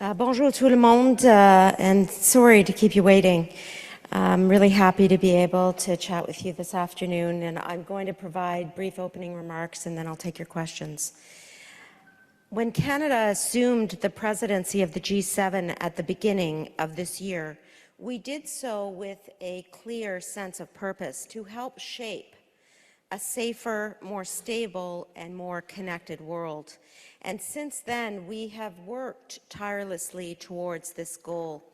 Bonjour tout le monde, and sorry to keep you waiting. I'm really happy to be able to chat with you this afternoon, and I'm going to provide brief opening remarks and then I'll take your questions. When Canada assumed the presidency of the G7 at the beginning of this year, we did so with a clear sense of purpose to help shape a safer, more stable, and more connected world. And since then, we have worked tirelessly towards this goal.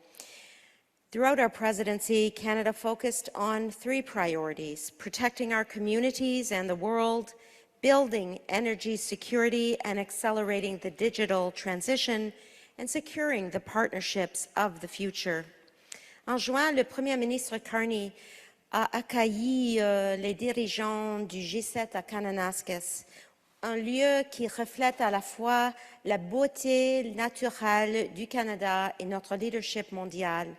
Throughout our presidency, Canada focused on three priorities: protecting our communities and the world, building energy security and accelerating the digital transition, and securing the partnerships of the future. En juin, le Premier ministre Carney a accueilli les dirigeants du G7 à Kananaskis, un lieu qui reflète à la fois la beauté naturelle du Canada et notre leadership mondial.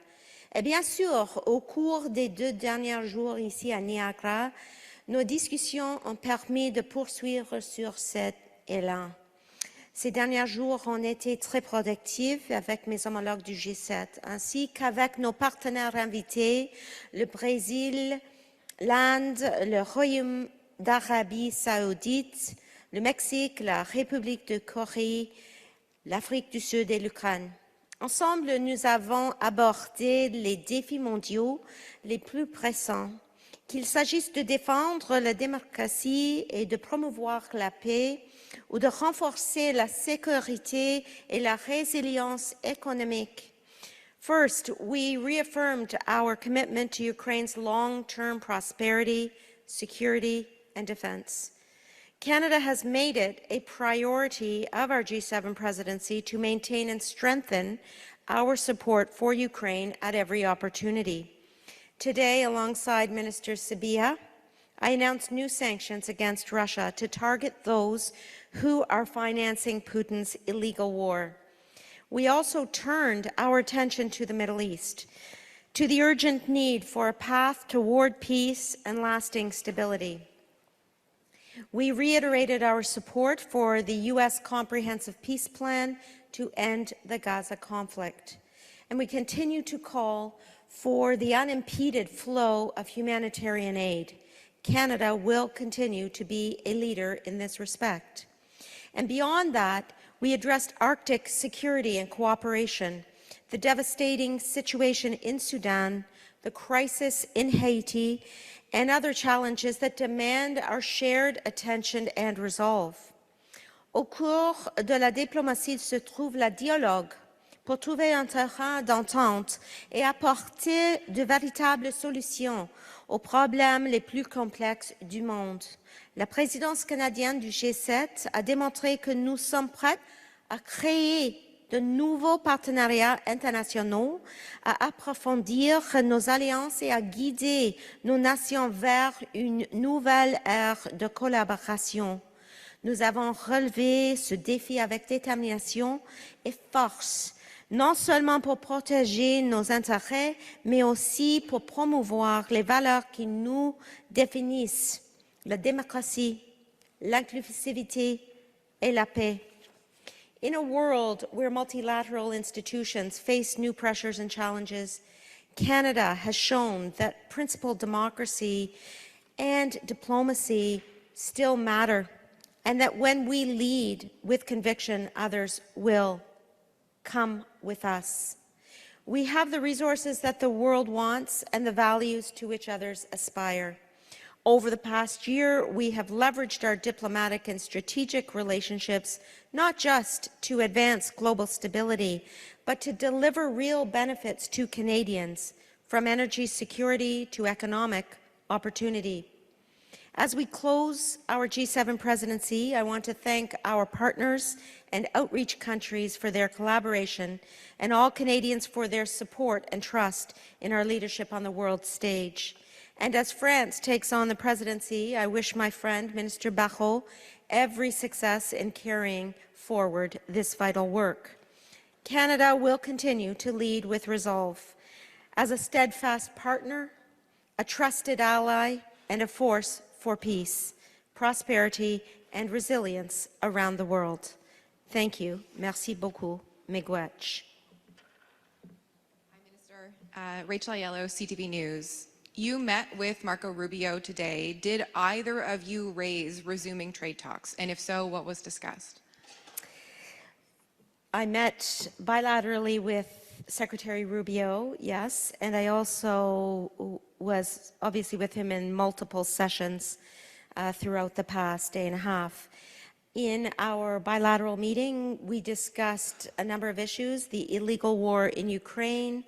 Et bien sûr, au cours des 2 derniers jours ici à Niagara, nos discussions ont permis de poursuivre sur cet élan. Ces derniers jours ont été très productifs avec mes homologues du G7, ainsi qu'avec nos partenaires invités, le Brésil, l'Inde, le Royaume d'Arabie saoudite, le Mexique, la République de Corée, l'Afrique du Sud et l'Ukraine. Ensemble, nous avons abordé les défis mondiaux les plus pressants, qu'il s'agisse de défendre la démocratie et de promouvoir la paix, ou de renforcer la sécurité et la résilience économique. First, we reaffirmed our commitment to Ukraine's long-term prosperity, security, and defense. Canada has made it a priority of our G7 presidency to maintain and strengthen our support for Ukraine at every opportunity. Today, alongside Minister Sabia, I announced new sanctions against Russia to target those who are financing Putin's illegal war. We also turned our attention to the Middle East, to the urgent need for a path toward peace and lasting stability. We reiterated our support for the U.S. Comprehensive Peace Plan to end the Gaza conflict, and we continue to call for the unimpeded flow of humanitarian aid. Canada will continue to be a leader in this respect. And beyond that, we addressed Arctic security and cooperation, the devastating situation in Sudan, the crisis in Haiti, and other challenges that demand our shared attention and resolve. Au cours de la diplomatie se trouve le dialogue pour trouver un terrain d'entente et apporter de véritables solutions aux problèmes les plus complexes du monde. La présidence canadienne du G7 a démontré que nous sommes prêts à créer de nouveaux partenariats internationaux, à approfondir nos alliances et à guider nos nations vers une nouvelle ère de collaboration. Nous avons relevé ce défi avec détermination et force, non seulement pour protéger nos intérêts, mais aussi pour promouvoir les valeurs qui nous définissent: la démocratie, l'inclusivité et la paix. In a world where multilateral institutions face new pressures and challenges, Canada has shown that principled democracy and diplomacy still matter, and that when we lead with conviction, others will come with us. We have the resources that the world wants and the values to which others aspire. Over the past year, we have leveraged our diplomatic and strategic relationships not just to advance global stability, but to deliver real benefits to Canadians, from energy security to economic opportunity. As we close our G7 presidency, I want to thank our partners and outreach countries for their collaboration, and all Canadians for their support and trust in our leadership on the world stage. And as France takes on the presidency, I wish my friend, Minister Barrot, every success in carrying forward this vital work. Canada will continue to lead with resolve. As a steadfast partner, a trusted ally, and a force for peace, prosperity, and resilience around the world. Thank you. Merci beaucoup. Miigwech. Rachel Aiello, CTV News. You met with Marco Rubio today. Did either of you raise resuming trade talks? And if so, what was discussed? I met bilaterally with Secretary Rubio, yes, and I also was obviously with him in multiple sessions throughout the past day and a half. In our bilateral meeting, we discussed a number of issues: the illegal war in Ukraine,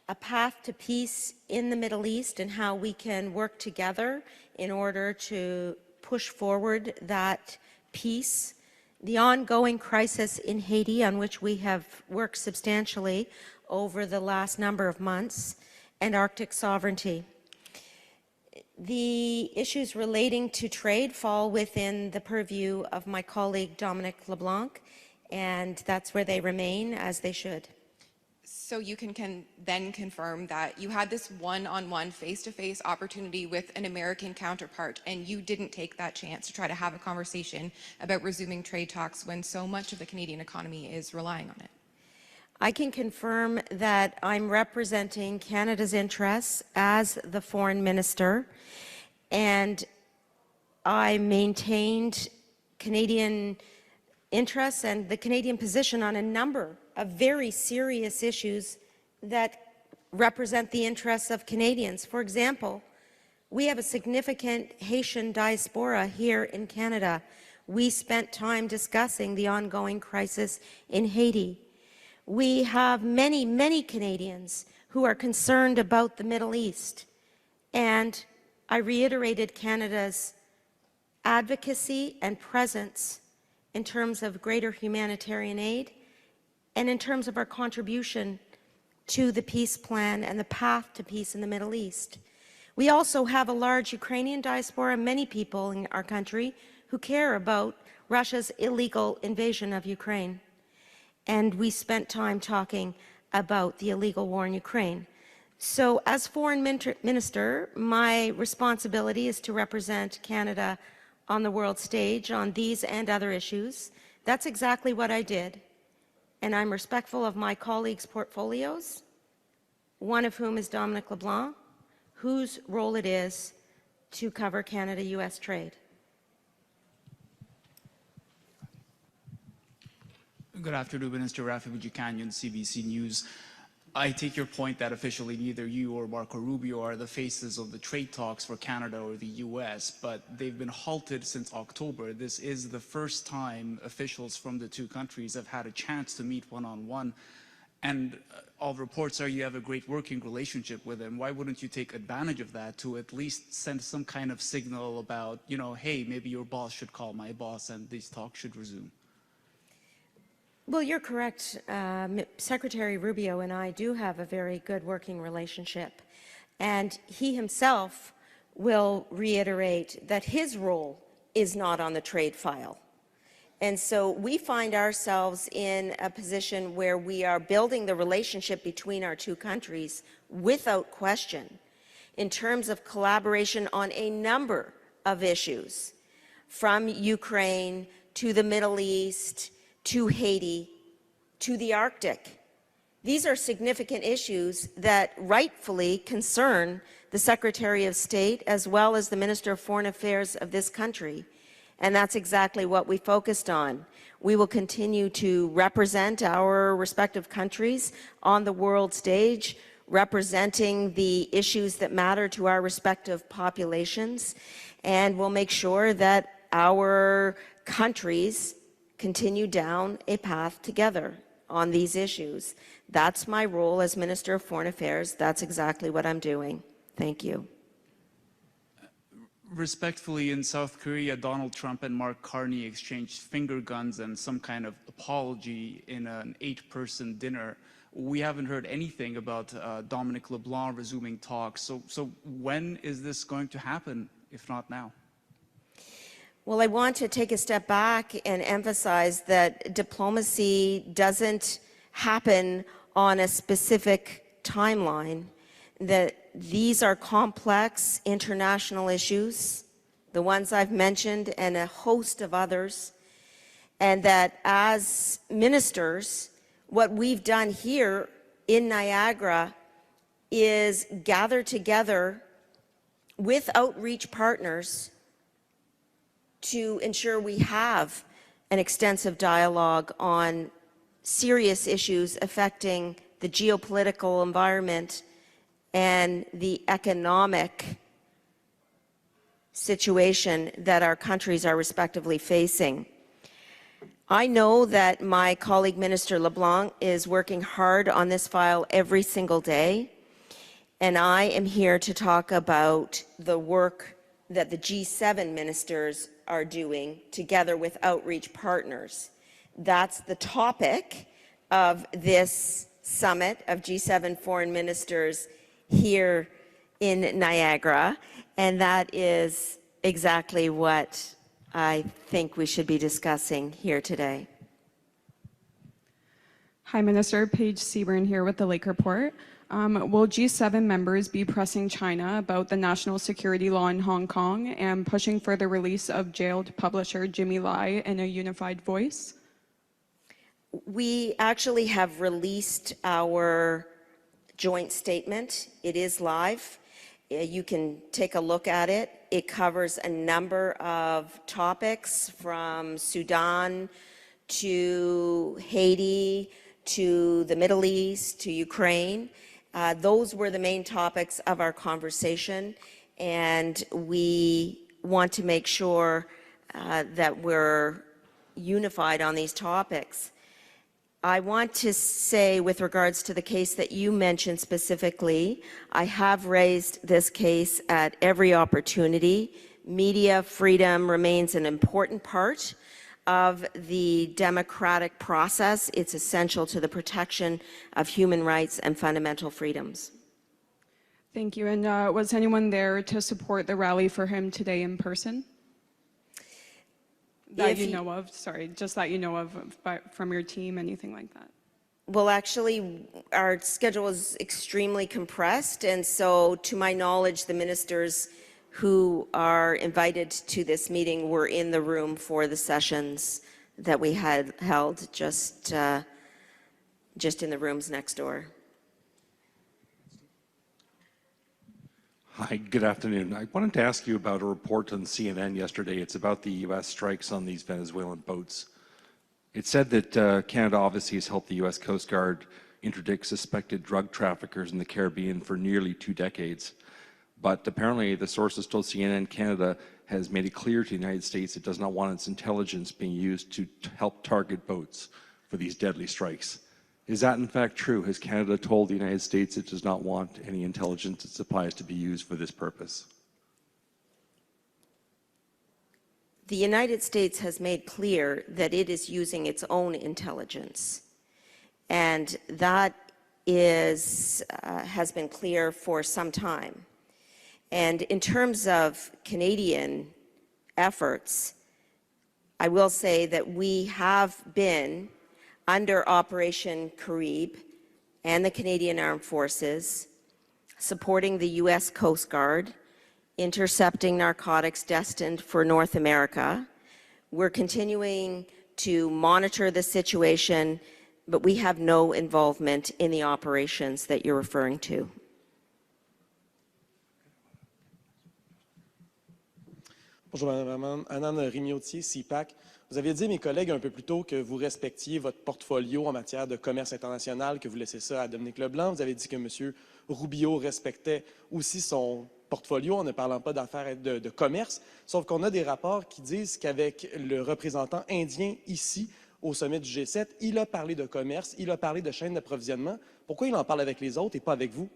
a path to peace in the Middle East, and how we can work together in order to push forward that peace, the ongoing crisis in Haiti, on which we have worked substantially over the last number of months, and Arctic sovereignty. The issues relating to trade fall within the purview of my colleague Dominic LeBlanc, and that's where they remain, as they should. So you can then confirm that you had this one-on-one, face-to-face opportunity with an American counterpart, and you didn't take that chance to try to have a conversation about resuming trade talks when so much of the Canadian economy is relying on it? I can confirm that I'm representing Canada's interests as the foreign minister, and I maintained Canadian interests and the Canadian position on a number of very serious issues that represent the interests of Canadians. For example, we have a significant Haitian diaspora here in Canada. We spent time discussing the ongoing crisis in Haiti. We have many, many Canadians who are concerned about the Middle East, and I reiterated Canada's advocacy and presence in terms of greater humanitarian aid and in terms of our contribution to the peace plan and the path to peace in the Middle East. We also have a large Ukrainian diaspora, many people in our country who care about Russia's illegal invasion of Ukraine. And we spent time talking about the illegal war in Ukraine. So as foreign minister, my responsibility is to represent Canada on the world stage on these and other issues. That's exactly what I did. And I'm respectful of my colleagues' portfolios, one of whom is Dominic LeBlanc, whose role it is to cover Canada-US trade. Good afternoon, Minister Rafi Bujikanian, CBC News. I take your point that officially neither you or Marco Rubio are the faces of the trade talks for Canada or the US, but they've been halted since October. This is the first time officials from the two countries have had a chance to meet one-on-one. And all reports are you have a great working relationship with them. Why wouldn't you take advantage of that to at least send some kind of signal about, you know, hey, maybe your boss should call my boss and these talks should resume? Well, you're correct. Secretary Rubio and I do have a very good working relationship. And he himself will reiterate that his role is not on the trade file. And so we find ourselves in a position where we are building the relationship between our two countries without question in terms of collaboration on a number of issues, from Ukraine to the Middle East, to Haiti, to the Arctic. These are significant issues that rightfully concern the Secretary of State as well as the Minister of Foreign Affairs of this country. And that's exactly what we focused on. We will continue to represent our respective countries on the world stage, representing the issues that matter to our respective populations, and we'll make sure that our countries continue down a path together on these issues. That's my role as Minister of Foreign Affairs. That's exactly what I'm doing. Thank you. Respectfully, in South Korea, Donald Trump and Mark Carney exchanged finger guns and some kind of apology in an 8-person dinner. We haven't heard anything about Dominic LeBlanc resuming talks. So when is this going to happen, if not now? Well, I want to take a step back and emphasize that diplomacy doesn't happen on a specific timeline, that these are complex international issues, the ones I've mentioned and a host of others, and that as ministers, what we've done here in Niagara is gather together with outreach partners to ensure we have an extensive dialogue on serious issues affecting the geopolitical environment and the economic situation that our countries are respectively facing. I know that my colleague Minister LeBlanc is working hard on this file every single day, and I am here to talk about the work that the G7 ministers are doing together with outreach partners. That's the topic of this summit of G7 foreign ministers here in Niagara, and that is exactly what I think we should be discussing here today. Hi, Minister. Paige Seaburn here with the Lake Report. Will G7 members be pressing China about the national security law in Hong Kong and pushing for the release of jailed publisher Jimmy Lai in a unified voice? We actually have released our joint statement. It is live. You can take a look at it. It covers a number of topics from Sudan to Haiti to the Middle East to Ukraine. Those were the main topics of our conversation, and we want to make sure that we're unified on these topics. I want to say, with regards to the case that you mentioned specifically, I have raised this case at every opportunity. Media freedom remains an important part of the democratic process. It's essential to the protection of human rights and fundamental freedoms. Thank you. And was anyone there to support the rally for him today in person? That you know of, sorry, just that you know of from your team, anything like that? Well, actually, our schedule is extremely compressed, and so to my knowledge, the ministers who are invited to this meeting were in the room for the sessions that we had held just in the rooms next door. Hi, good afternoon. I wanted to ask you about a report on CNN yesterday. It's about the U.S. strikes on these Venezuelan boats. It said that Canada obviously has helped the U.S. Coast Guard interdict suspected drug traffickers in the Caribbean for nearly 2 decades. But apparently the sources told CNN Canada has made it clear to the United States it does not want its intelligence being used to help target boats for these deadly strikes. Is that in fact true? Has Canada told the United States it does not want any intelligence it supplies to be used for this purpose? The United States has made clear that it is using its own intelligence, and that has been clear for some time. And in terms of Canadian efforts, I will say that we have been under Operation Carib and the Canadian Armed Forces, supporting the U.S. Coast Guard, intercepting narcotics destined for North America. We're continuing to monitor the situation, but we have no involvement in the operations that you're referring to. Bonjour, Madame Anand, Rignotier, CIPAC. Vous aviez dit, mes collègues, un peu plus tôt, que vous respectiez votre portfolio en matière de commerce international, que vous laissez ça à Dominique Leblanc. Vous avez dit que M. Rubio respectait aussi son portfolio en ne parlant pas d'affaires de commerce. Sauf qu'on a des rapports qui disent qu'avec le représentant indien ici, au sommet du G7, il a parlé de commerce, il a parlé de chaîne d'approvisionnement. Pourquoi il en parle avec les autres et pas avec vous?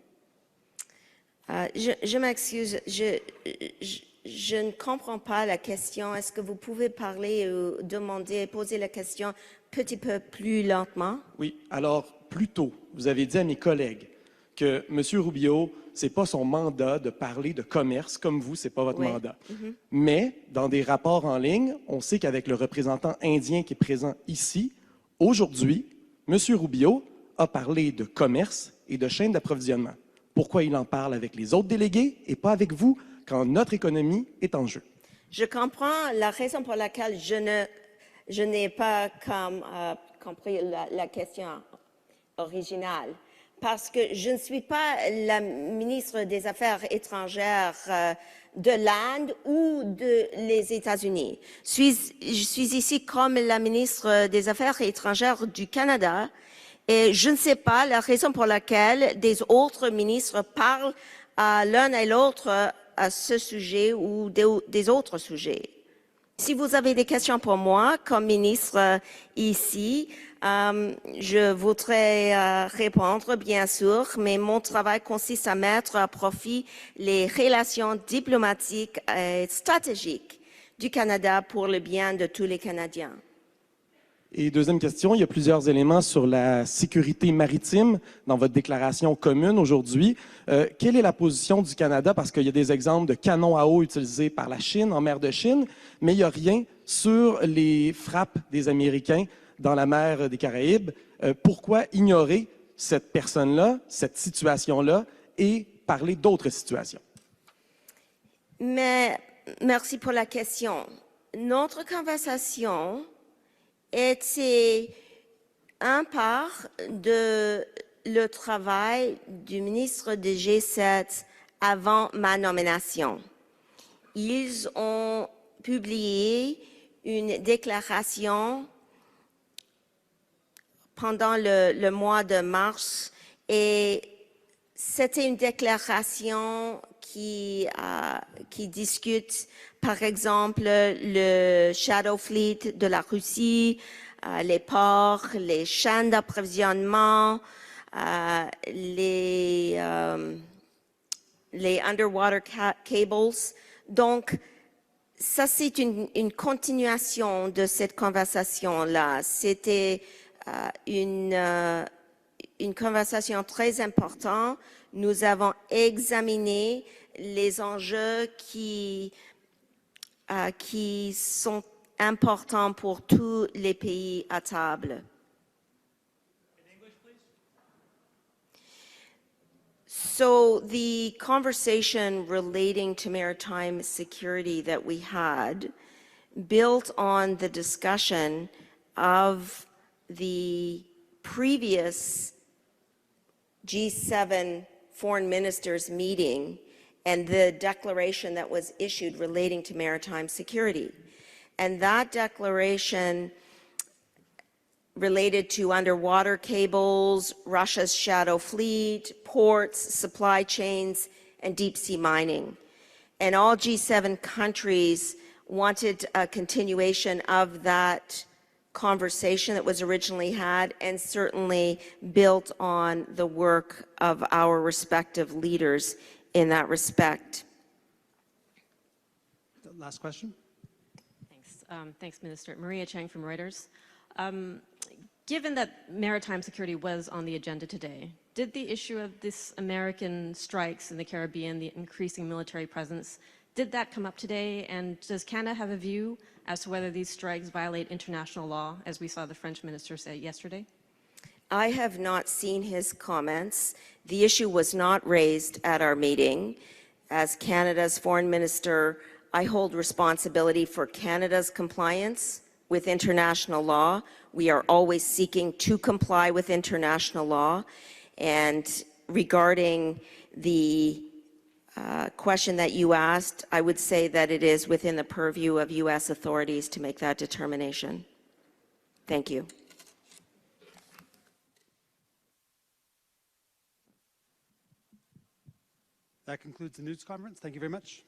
Je m'excuse, je ne comprends pas la question. Est-ce que vous pouvez parler ou demander, poser la question un petit peu plus lentement? Oui. Alors, plus tôt, vous avez dit à mes collègues que M. Rubio, ce n'est pas son mandat de parler de commerce, comme vous, ce n'est pas votre mandat. Mais, dans des rapports en ligne, on sait qu'avec le représentant indien qui est présent ici, aujourd'hui, M. Rubio a parlé de commerce et de chaîne d'approvisionnement. Pourquoi il en parle avec les autres délégués et pas avec vous quand notre économie est en jeu? Je comprends la raison pour laquelle je n'ai pas compris la question originale. parce que je ne suis pas la ministre des Affaires étrangères de l'Inde ou des États-Unis. Je suis ici comme la ministre des Affaires étrangères du Canada et je ne sais pas la raison pour laquelle des autres ministres parlent à l'un et l'autre à ce sujet ou des autres sujets. Si vous avez des questions pour moi comme ministre ici, je voudrais répondre, bien sûr, mais mon travail consiste à mettre à profit les relations diplomatiques et stratégiques du Canada pour le bien de tous les Canadiens. Et deuxième question, il y a plusieurs éléments sur la sécurité maritime dans votre déclaration commune aujourd'hui. Quelle est la position du Canada? Parce qu'il y a des exemples de canons à eau utilisés par la Chine, en mer de Chine, mais il n'y a rien sur les frappes des Américains dans la mer des Caraïbes. Pourquoi ignorer cette personne-là, cette situation-là, et parler d'autres situations? Mais merci pour la question. Notre conversation était un part de le travail du ministre du G7 avant ma nomination. Ils ont publié une déclaration pendant le mois de mars et c'était une déclaration qui discute, par exemple, le Shadow Fleet de la Russie, les ports, les chaînes d'approvisionnement, les underwater cables. Donc, ça, c'est une continuation de cette conversation-là. C'était une conversation très importante. Nous avons examiné les enjeux qui sont importants pour tous les pays à table. So the conversation relating to maritime security that we had built on the discussion of the previous G7 foreign ministers meeting and the declaration that was issued relating to maritime security. And that declaration related to underwater cables, Russia's shadow fleet, ports, supply chains, and deep sea mining. And all G7 countries wanted a continuation of that conversation that was originally had and certainly built on the work of our respective leaders in that respect. Last question. Thanks. Thanks, Minister. Maria Chang from Reuters. Given that maritime security was on the agenda today, did the issue of this American strikes in the Caribbean, the increasing military presence, did that come up today? And does Canada have a view as to whether these strikes violate international law, as we saw the French minister say yesterday? I have not seen his comments. The issue was not raised at our meeting. As Canada's foreign minister, I hold responsibility for Canada's compliance with international law. We are always seeking to comply with international law. And regarding the question that you asked, I would say that it is within the purview of U.S. authorities to make that determination. Thank you. That concludes the news conference. Thank you very much.